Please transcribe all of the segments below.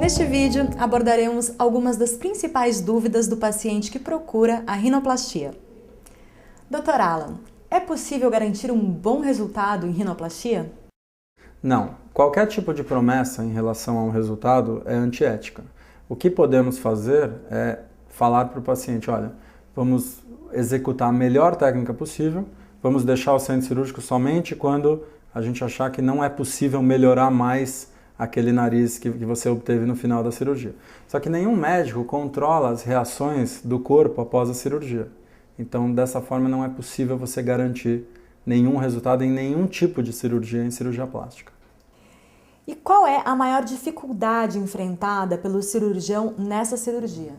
Neste vídeo, abordaremos algumas das principais dúvidas do paciente que procura a rinoplastia. Dr. Alan, é possível garantir um bom resultado em rinoplastia? Não. Qualquer tipo de promessa em relação a um resultado é antiética. O que podemos fazer é falar para o paciente, olha, vamos executar a melhor técnica possível, vamos deixar o centro cirúrgico somente quando a gente achar que não é possível melhorar mais aquele nariz que você obteve no final da cirurgia. Só que nenhum médico controla as reações do corpo após a cirurgia. Então, dessa forma, não é possível você garantir nenhum resultado em nenhum tipo de cirurgia em cirurgia plástica. E qual é a maior dificuldade enfrentada pelo cirurgião nessa cirurgia?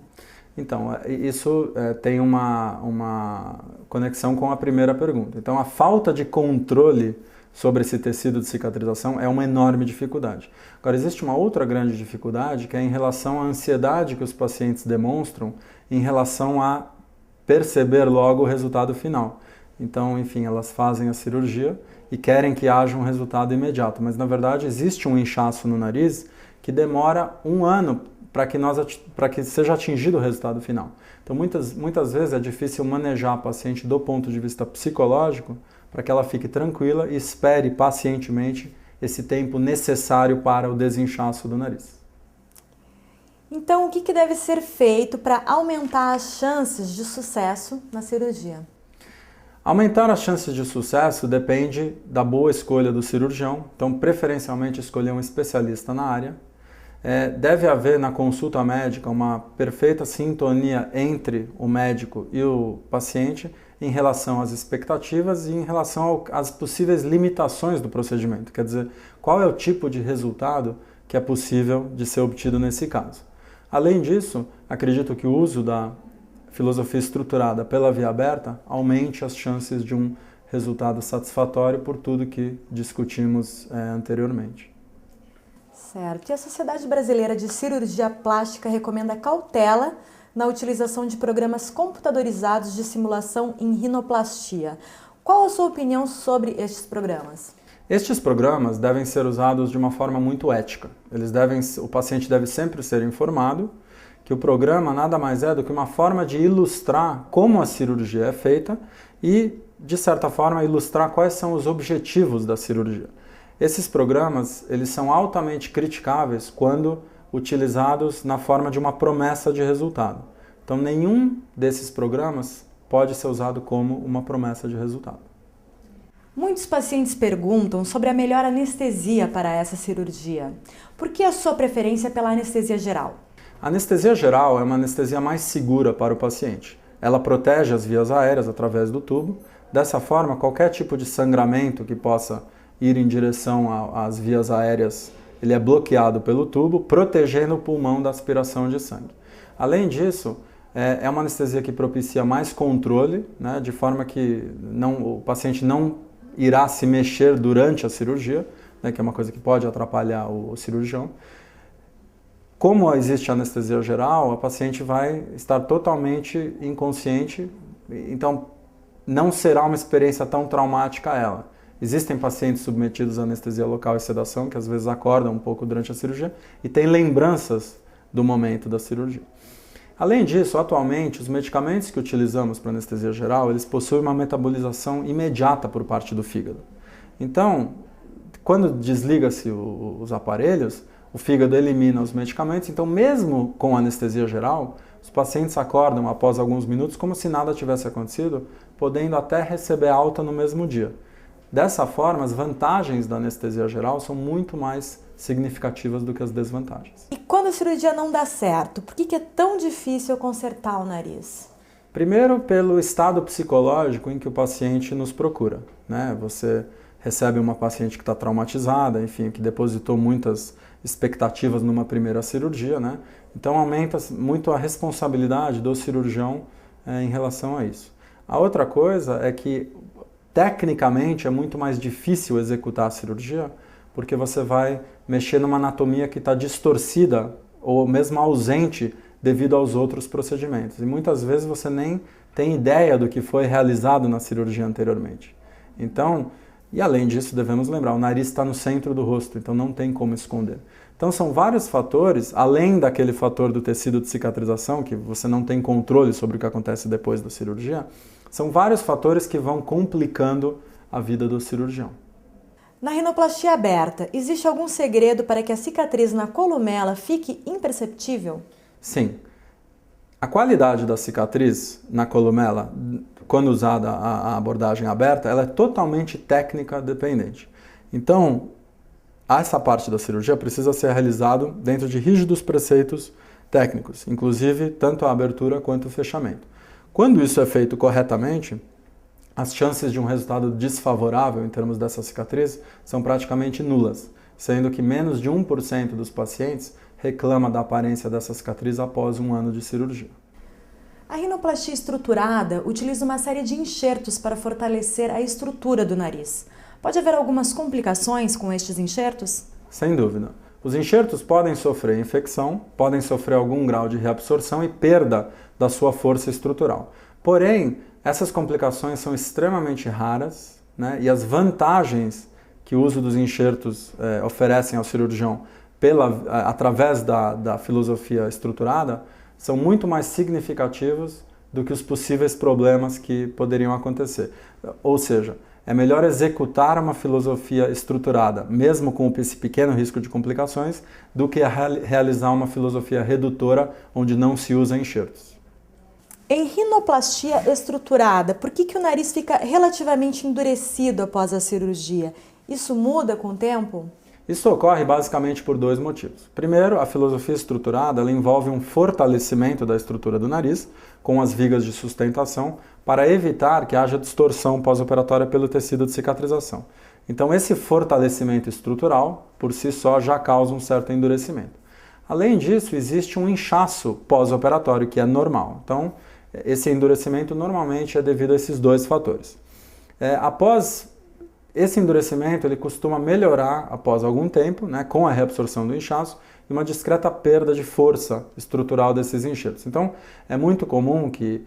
Então, isso tem uma conexão com a primeira pergunta. Então, a falta de controle sobre esse tecido de cicatrização é uma enorme dificuldade. Agora, existe uma outra grande dificuldade que é em relação à ansiedade que os pacientes demonstram em relação a perceber logo o resultado final. Então, enfim, elas fazem a cirurgia e querem que haja um resultado imediato, mas na verdade existe um inchaço no nariz que demora 1 ano para que seja atingido o resultado final. Então, muitas vezes é difícil manejar a paciente do ponto de vista psicológico para que ela fique tranquila e espere pacientemente esse tempo necessário para o desinchaço do nariz. Então, o que deve ser feito para aumentar as chances de sucesso na cirurgia? Aumentar as chances de sucesso depende da boa escolha do cirurgião, então preferencialmente escolher um especialista na área. Deve haver na consulta médica uma perfeita sintonia entre o médico e o paciente em relação às expectativas e em relação às possíveis limitações do procedimento. Quer dizer, qual é o tipo de resultado que é possível de ser obtido nesse caso. Além disso, acredito que o uso da filosofia estruturada pela via aberta aumente as chances de um resultado satisfatório por tudo que discutimos anteriormente. Certo. E a Sociedade Brasileira de Cirurgia Plástica recomenda cautela na utilização de programas computadorizados de simulação em rinoplastia. Qual a sua opinião sobre estes programas? Estes programas devem ser usados de uma forma muito ética. O paciente deve sempre ser informado que o programa nada mais é do que uma forma de ilustrar como a cirurgia é feita e, de certa forma, ilustrar quais são os objetivos da cirurgia. Esses programas, eles são altamente criticáveis quando utilizados na forma de uma promessa de resultado. Então, nenhum desses programas pode ser usado como uma promessa de resultado. Muitos pacientes perguntam sobre a melhor anestesia para essa cirurgia. Por que a sua preferência pela anestesia geral? A anestesia geral é uma anestesia mais segura para o paciente. Ela protege as vias aéreas através do tubo. Dessa forma, qualquer tipo de sangramento que possa ir em direção às vias aéreas, ele é bloqueado pelo tubo, protegendo o pulmão da aspiração de sangue. Além disso, é uma anestesia que propicia mais controle, né, de forma que o paciente não irá se mexer durante a cirurgia, né, que é uma coisa que pode atrapalhar o cirurgião. Como existe anestesia geral, a paciente vai estar totalmente inconsciente, então não será uma experiência tão traumática a ela. Existem pacientes submetidos à anestesia local e sedação que às vezes acordam um pouco durante a cirurgia e têm lembranças do momento da cirurgia. Além disso, atualmente, os medicamentos que utilizamos para anestesia geral, eles possuem uma metabolização imediata por parte do fígado. Então, quando desliga-se os aparelhos, o fígado elimina os medicamentos, então mesmo com anestesia geral, os pacientes acordam após alguns minutos como se nada tivesse acontecido, podendo até receber alta no mesmo dia. Dessa forma, as vantagens da anestesia geral são muito mais significativas do que as desvantagens. E quando a cirurgia não dá certo, por que é tão difícil consertar o nariz? Primeiro, pelo estado psicológico em que o paciente nos procura, né? Você recebe uma paciente que está traumatizada, enfim, que depositou muitas expectativas numa primeira cirurgia, né? Então aumenta muito a responsabilidade do cirurgião em relação a isso. A outra coisa é que tecnicamente é muito mais difícil executar a cirurgia porque você vai mexer numa anatomia que está distorcida ou mesmo ausente devido aos outros procedimentos. E muitas vezes você nem tem ideia do que foi realizado na cirurgia anteriormente. Então, e além disso, devemos lembrar, o nariz está no centro do rosto, então não tem como esconder. Então são vários fatores, além daquele fator do tecido de cicatrização, que você não tem controle sobre o que acontece depois da cirurgia, são vários fatores que vão complicando a vida do cirurgião. Na rinoplastia aberta, existe algum segredo para que a cicatriz na columela fique imperceptível? Sim. A qualidade da cicatriz na columela, quando usada a abordagem aberta, ela é totalmente técnica dependente. Então, essa parte da cirurgia precisa ser realizada dentro de rígidos preceitos técnicos, inclusive tanto a abertura quanto o fechamento. Quando isso é feito corretamente, as chances de um resultado desfavorável em termos dessa cicatriz são praticamente nulas, sendo que menos de 1% dos pacientes reclama da aparência dessa cicatriz após um ano de cirurgia. A rinoplastia estruturada utiliza uma série de enxertos para fortalecer a estrutura do nariz. Pode haver algumas complicações com estes enxertos? Sem dúvida. Os enxertos podem sofrer infecção, podem sofrer algum grau de reabsorção e perda da sua força estrutural. Porém, essas complicações são extremamente raras, né? E as vantagens que o uso dos enxertos oferecem ao cirurgião através da filosofia estruturada são muito mais significativos do que os possíveis problemas que poderiam acontecer. Ou seja, é melhor executar uma filosofia estruturada, mesmo com esse pequeno risco de complicações, do que realizar uma filosofia redutora onde não se usa enxertos. Em rinoplastia estruturada, por que o nariz fica relativamente endurecido após a cirurgia? Isso muda com o tempo? Isso ocorre basicamente por dois motivos. Primeiro, a filosofia estruturada ela envolve um fortalecimento da estrutura do nariz com as vigas de sustentação para evitar que haja distorção pós-operatória pelo tecido de cicatrização. Então, esse fortalecimento estrutural, por si só, já causa um certo endurecimento. Além disso, existe um inchaço pós-operatório, que é normal. Então, esse endurecimento normalmente é devido a esses dois fatores. Após esse endurecimento, ele costuma melhorar após algum tempo, né, com a reabsorção do inchaço e uma discreta perda de força estrutural desses enxertos. Então, é muito comum que,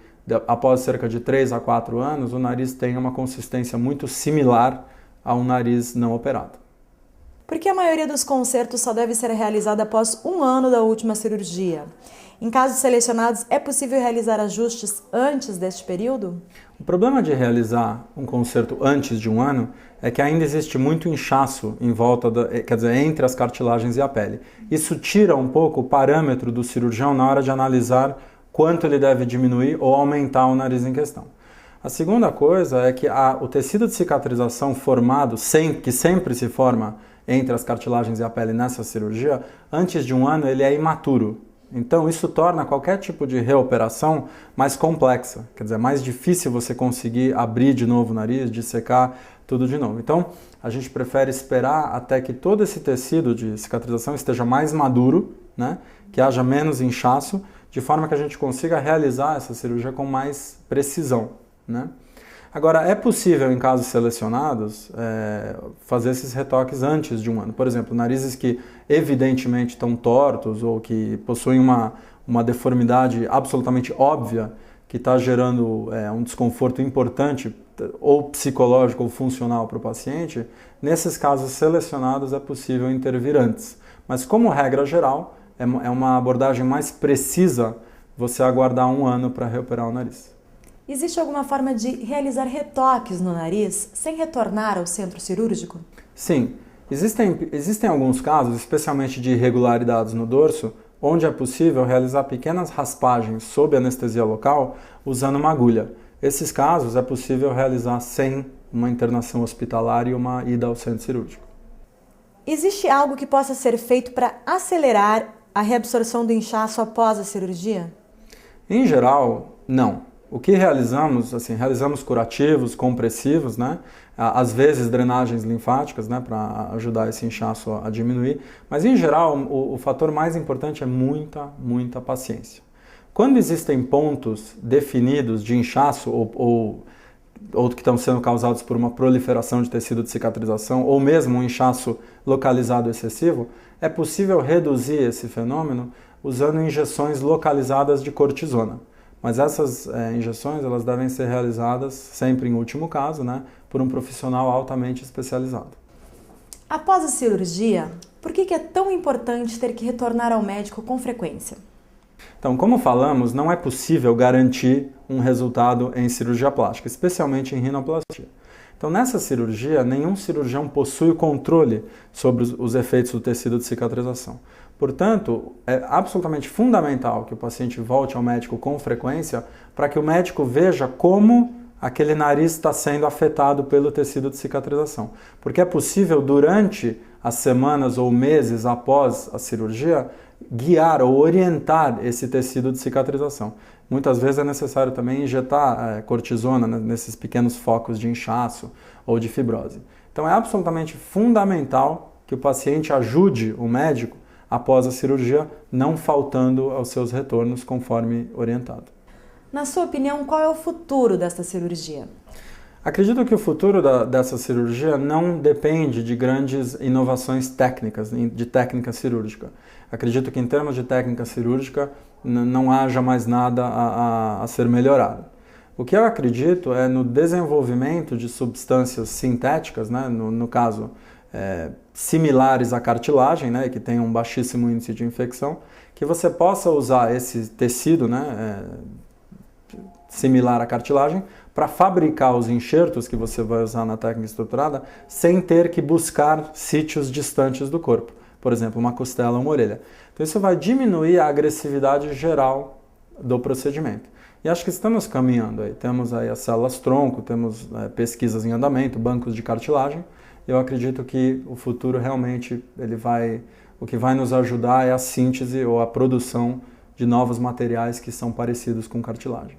após cerca de 3 a 4 anos, o nariz tenha uma consistência muito similar a um nariz não operado. Por que a maioria dos consertos só deve ser realizada após um ano da última cirurgia? Em casos selecionados, é possível realizar ajustes antes deste período? O problema de realizar um conserto antes de um ano é que ainda existe muito inchaço em volta, entre as cartilagens e a pele. Isso tira um pouco o parâmetro do cirurgião na hora de analisar quanto ele deve diminuir ou aumentar o nariz em questão. A segunda coisa é que o tecido de cicatrização formado, que sempre se forma entre as cartilagens e a pele nessa cirurgia, antes de um ano ele é imaturo. Então isso torna qualquer tipo de reoperação mais complexa, quer dizer, mais difícil você conseguir abrir de novo o nariz, dissecar tudo de novo. Então a gente prefere esperar até que todo esse tecido de cicatrização esteja mais maduro, né, que haja menos inchaço, de forma que a gente consiga realizar essa cirurgia com mais precisão, né? Agora, é possível, em casos selecionados, fazer esses retoques antes de um ano. Por exemplo, narizes que evidentemente estão tortos ou que possuem uma deformidade absolutamente óbvia, que está gerando um desconforto importante, ou psicológico ou funcional para o paciente, nesses casos selecionados é possível intervir antes. Mas, como regra geral, é uma abordagem mais precisa você aguardar um ano para reoperar o nariz. Existe alguma forma de realizar retoques no nariz sem retornar ao centro cirúrgico? Sim. Existem alguns casos, especialmente de irregularidades no dorso, onde é possível realizar pequenas raspagens sob anestesia local usando uma agulha. Esses casos é possível realizar sem uma internação hospitalar e uma ida ao centro cirúrgico. Existe algo que possa ser feito para acelerar a reabsorção do inchaço após a cirurgia? Em geral, não. O que realizamos, realizamos curativos, compressivos, né? Às vezes drenagens linfáticas, né? Para ajudar esse inchaço a diminuir. Mas, em geral, o fator mais importante é muita paciência. Quando existem pontos definidos de inchaço ou que estão sendo causados por uma proliferação de tecido de cicatrização ou mesmo um inchaço localizado excessivo, é possível reduzir esse fenômeno usando injeções localizadas de cortisona. Mas essas injeções elas devem ser realizadas, sempre em último caso, né, por um profissional altamente especializado. Após a cirurgia, por que é tão importante ter que retornar ao médico com frequência? Então, como falamos, não é possível garantir um resultado em cirurgia plástica, especialmente em rinoplastia. Então, nessa cirurgia, nenhum cirurgião possui o controle sobre os efeitos do tecido de cicatrização. Portanto, é absolutamente fundamental que o paciente volte ao médico com frequência para que o médico veja como aquele nariz está sendo afetado pelo tecido de cicatrização. Porque é possível, durante as semanas ou meses após a cirurgia, guiar ou orientar esse tecido de cicatrização. Muitas vezes é necessário também injetar cortisona nesses pequenos focos de inchaço ou de fibrose. Então é absolutamente fundamental que o paciente ajude o médico após a cirurgia, não faltando aos seus retornos conforme orientado. Na sua opinião, qual é o futuro desta cirurgia? Acredito que o futuro dessa cirurgia não depende de grandes inovações técnicas, de técnica cirúrgica. Acredito que em termos de técnica cirúrgica não haja mais nada a ser melhorado. O que eu acredito é no desenvolvimento de substâncias sintéticas, né, no caso similares à cartilagem, né, que tem um baixíssimo índice de infecção, que você possa usar esse tecido, né, similar à cartilagem, para fabricar os enxertos que você vai usar na técnica estruturada sem ter que buscar sítios distantes do corpo. Por exemplo, uma costela ou uma orelha. Então isso vai diminuir a agressividade geral do procedimento. E acho que estamos caminhando aí. Temos aí as células-tronco, temos pesquisas em andamento, bancos de cartilagem. Eu acredito que o futuro realmente o que vai nos ajudar é a síntese ou a produção de novos materiais que são parecidos com cartilagem.